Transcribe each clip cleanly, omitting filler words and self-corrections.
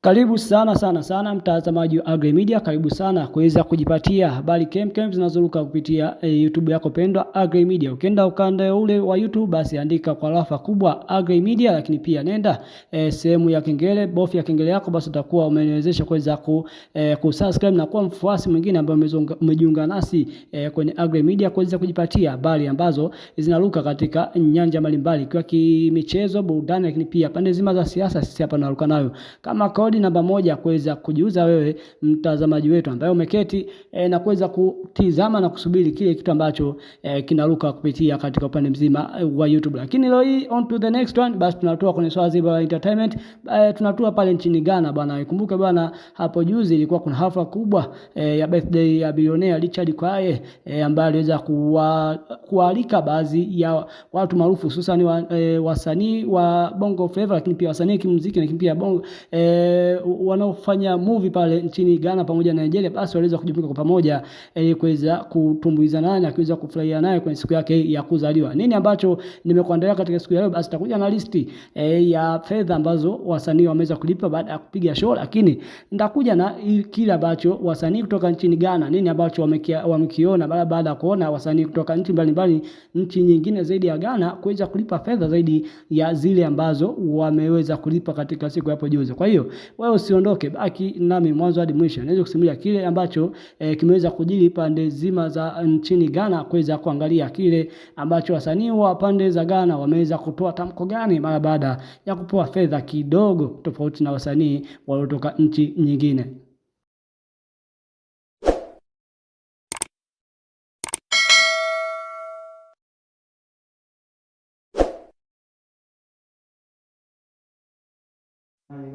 Karibu sana mtazamaji wa Agri Media, karibu sana kuweza kujipatia habari kemkem zinazoruka kupitia YouTube yako pendwa Agri Media. Ukienda ukanda ule wa YouTube basi andika kwa rafa kubwa Agri Media, lakini pia nenda sehemu ya kengele, bofya kengele yako, basi utakuwa umeniwezesha kuweza kusubscribe na kuwa mfuasi mwingine ambaye umejiunga nasi kwenye Agri Media kuweza kujipatia habari ambazo zinaruka katika nyanja mbalimbali kwa kimichezo, burudani, lakini pia pande zima za siasa. Sisi hapa naruka nayo kama kodi namba moja kuweza kujiuza wewe mtazamaji wetu ambaye umeketi na kuweza kutizama na kusubiri kile kitu ambacho kinaruka kupitia katika upande mzima wa YouTube. Lakini leo hii on to the next one, basi tunatoa kwenye swala zima la entertainment. Tunatua pale nchini Ghana bwana. Ikumbuke bwana, hapo juzi ilikuwa kuna hafla kubwa ya birthday ya bilionea Richard Kwaye ambaye aliweza kualika baadhi ya watu maarufu hususan wasanii wa Bongo Flava, lakini pia wasanii kimuziki, lakini pia wanaofanya movie pale nchini Ghana pamoja na Nigeria. Basi waliweza kujumuika kwa pamoja ili kuweza kutumbuiza naye na kuweza kufurahia naye kwenye siku yake ya kuzaliwa. Nini ambacho nimekuandalia katika siku ya leo? Basi takuja na listi ya fedha ambazo wasanii wameweza kulipa baada ya kupiga show, lakini nitakuja na kile ambacho wasanii kutoka nchini Ghana, nini ambacho wamekiona baada ya kuona wasanii kutoka nchi mbalimbali, nchi nyingine zaidi ya Ghana kuweza kulipa fedha zaidi ya zile ambazo wameweza kulipa katika siku hapo juzi. Kwa hiyo wewe usiondoke, baki nami mwanzo hadi mwisho. Naweza kusimulia kile ambacho kimeweza kujiri pande zima za nchini Ghana, kuweza kuangalia kile ambacho wasanii wa pande za Ghana wameweza kutoa tamko gani mara baada ya kupewa fedha kidogo tofauti na wasanii waliotoka nchi nyingine.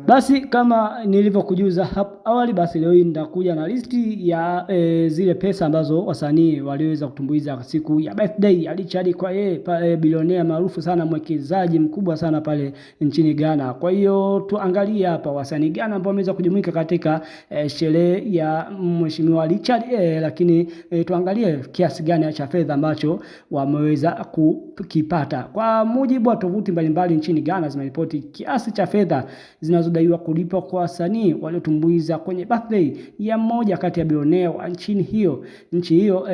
Basi kama nilivyokujuza hapo awali, basi leo hii nitakuja na listi ya zile pesa ambazo wasanii waliweza kutumbuiza siku ya birthday ya Richard Kwaye, bilionea maarufu sana, mwekezaji mkubwa sana pale nchini Ghana. Kwa hiyo tuangalie hapa wasanii Ghana ambao wameweza kujumuika katika sherehe ya mheshimiwa Richard, lakini tuangalie kiasi gani cha fedha ambacho wameweza kukipata. Kwa mujibu wa tovuti mbalimbali nchini Ghana zimeripoti kiasi cha fedha zinazodaiwa kulipa kwa wasanii waliotumbuiza kwenye birthday ya mmoja kati ya bilionea wa nchi hiyo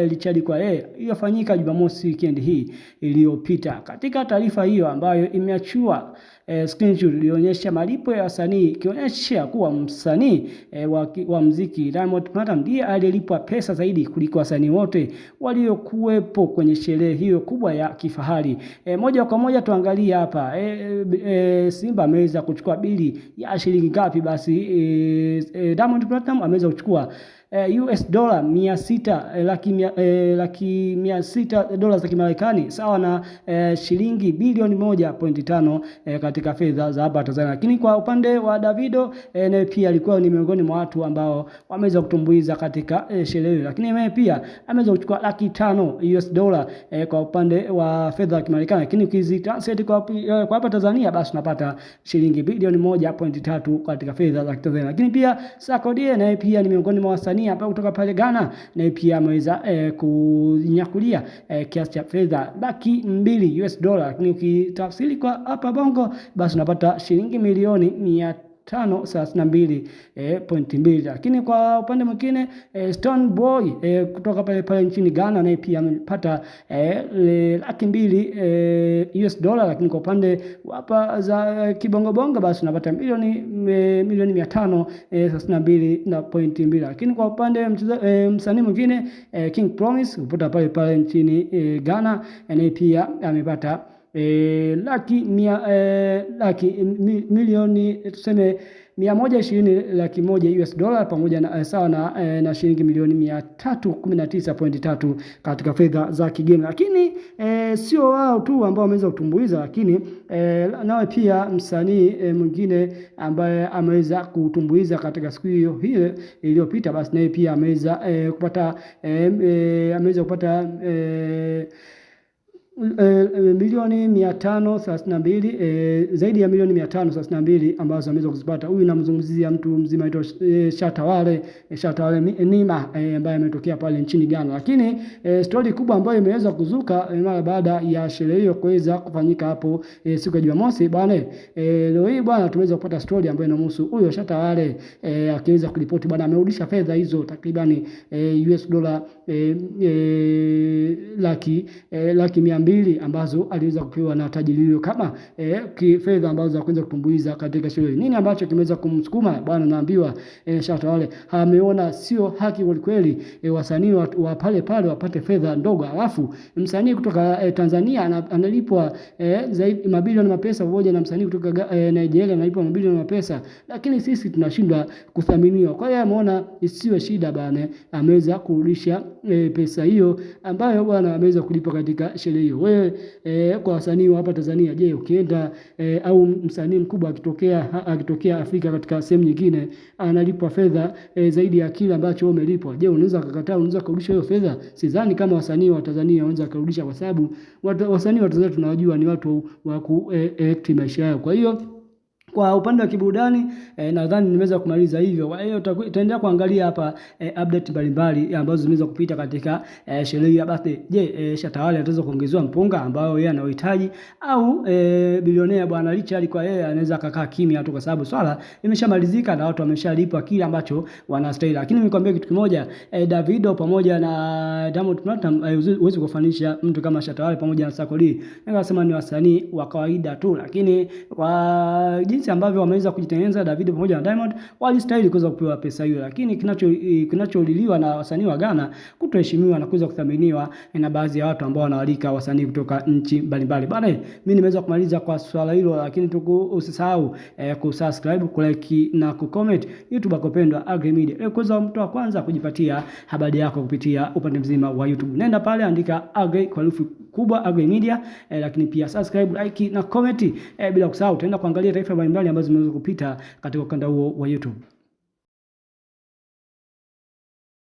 Richard Kwaye, iliyofanyika Jumamosi weekend hii iliyopita. Katika taarifa hiyo ambayo imeachua screenshot ilionyesha malipo ya wasanii, ikionyesha kuwa msanii wa muziki Diamond Platnumz ndiye aliyelipwa pesa zaidi kuliko wasanii wote waliokuwepo kwenye sherehe hiyo kubwa ya kifahari. Moja kwa moja tuangalie hapa Simba ameweza kuchukua bili ya shilingi ngapi? Basi Diamond Platnumz ameweza kuchukua US dola 600 dola za Kimarekani, sawa na shilingi bilioni 1.5 katika fedha za hapa Tanzania. Lakini kwa upande wa Davido naye pia alikuwa ni miongoni mwa watu ambao wameweza kutumbuiza katika sherehe hiyo, lakini yeye pia ameweza kuchukua 500 US dola kwa upande wa fedha za Kimarekani, lakini ukizitranslate kwa hapa Tanzania basi unapata shilingi bilioni 1.3 katika fedha za Tanzania. Lakini pia Sarkodie naye pia ni miongoni mwa wasanii hapa kutoka pale Ghana, na pia ameweza kunyakulia kiasi cha fedha laki 2 US dola, lakini ukitafsiri kwa hapa Bongo basi unapata shilingi milioni 532.2. Lakini kwa upande mwingine Stone Boy kutoka pale nchini Ghana naye pia amepata laki 2 US dola, lakini kwa upande hapa za kibongo basi unapata milioni 532.2. Lakini kwa upande msanii mwingine King Promise kutoka pale nchini Ghana naye pia amepata milioni tuseme 120 US dola pamoja na sawa na shilingi milioni 319.3 katika fedha za kigeni. Lakini sio wao tu ambao wameweza kutumbuiza, lakini nawe pia msanii mwingine ambaye ameweza kutumbuiza katika siku hiyo iliyopita, basi naye pia ameweza kupata milioni 532, zaidi ya milioni 532 ambazo ameweza kuzipata. Huyu namzungumzia mtu mzima aitwa Shatawale Nima ambaye ametokea pale nchini Ghana. Lakini story kubwa ambayo imeweza kuzuka mara baada ya sherehe hiyo kuweza kufanyika hapo siku ya Jumamosi bwana, leo hii bwana tumeweza kupata story ambayo inamhusu huyo Shatawale akiweza kuripoti bwana amerudisha fedha hizo takribani US dola laki 200 ambazo aliweza kupewa na tajiri huyo kama fedha ambazo za kuweza kutumbuiza katika sherehe. Nini ambacho kimeweza kumsukuma bwana? Naambiwa Shatawale ameona sio haki kweli wasanii wa pale wapate fedha ndogo, alafu msanii kutoka Tanzania analipwa zaidi mabilioni mapesa pamoja na msanii kutoka Nigeria analipwa mabilioni mapesa, lakini sisi tunashindwa kuthaminiwa. Kwa hiyo ameona isiwe shida bwana, ameweza kurudisha pesa hiyo ambayo bwana ameweza kulipa katika sherehe hiyo. Wewe kwa wasanii wa hapa Tanzania, je, ukienda au msanii mkubwa akitokea Afrika katika sehemu nyingine analipwa fedha zaidi ya kile ambacho umelipwa, je, unaweza kukataa? Unaweza kurudisha hiyo fedha? Sidhani kama wasanii wa Tanzania wanaweza kurudisha, kwa sababu wasanii wa Tanzania tunawajua ni watu wa kuact maisha yao. Kwa hiyo kwa upande wa kiburudani nadhani nimeweza kumaliza hivyo. Kwa hiyo tutaendelea kuangalia hapa update mbalimbali ambazo zimeweza kupita katika sherehe ya birthday. Je, Shatawale ataweza kuongezewa mpunga ambao yeye anaohitaji, au bilionea bwana Richard kwa yeye anaweza kukaa kimya tu, kwa sababu swala limeshamalizika na watu wameshalipwa kile ambacho wanastahili. Lakini nikwambia kitu kimoja, Davido pamoja na Diamond Platnumz huwezi kufanisha mtu kama Shatawale pamoja na Sarkodie. Ningesema ni wasanii wa kawaida tu, lakini kwa jinsi ambavyo wameweza kujitengeneza Davido pamoja na Diamond walistahili kuweza kupewa pesa hiyo. Lakini kinacholiliwa na wasanii wa Ghana kutoheshimiwa na kuweza kuthaminiwa na baadhi ya watu ambao wanawalika wasanii kutoka nchi mbalimbali. Bana, mimi nimeweza kumaliza kwa swala hilo, lakini usisahau kusubscribe, kulike na kucomment YouTube yako pendwa Agri Media, ili kuweza mtu wa kwanza kujipatia habari yako kupitia upande mzima wa YouTube. Nenda pale, andika Agri kwa herufi kubwa Agri Media, lakini pia subscribe, like na comment, bila kusahau utaenda kuangalia taarifa mbalimbali ambazo zimeweza kupita katika ukanda huo wa YouTube.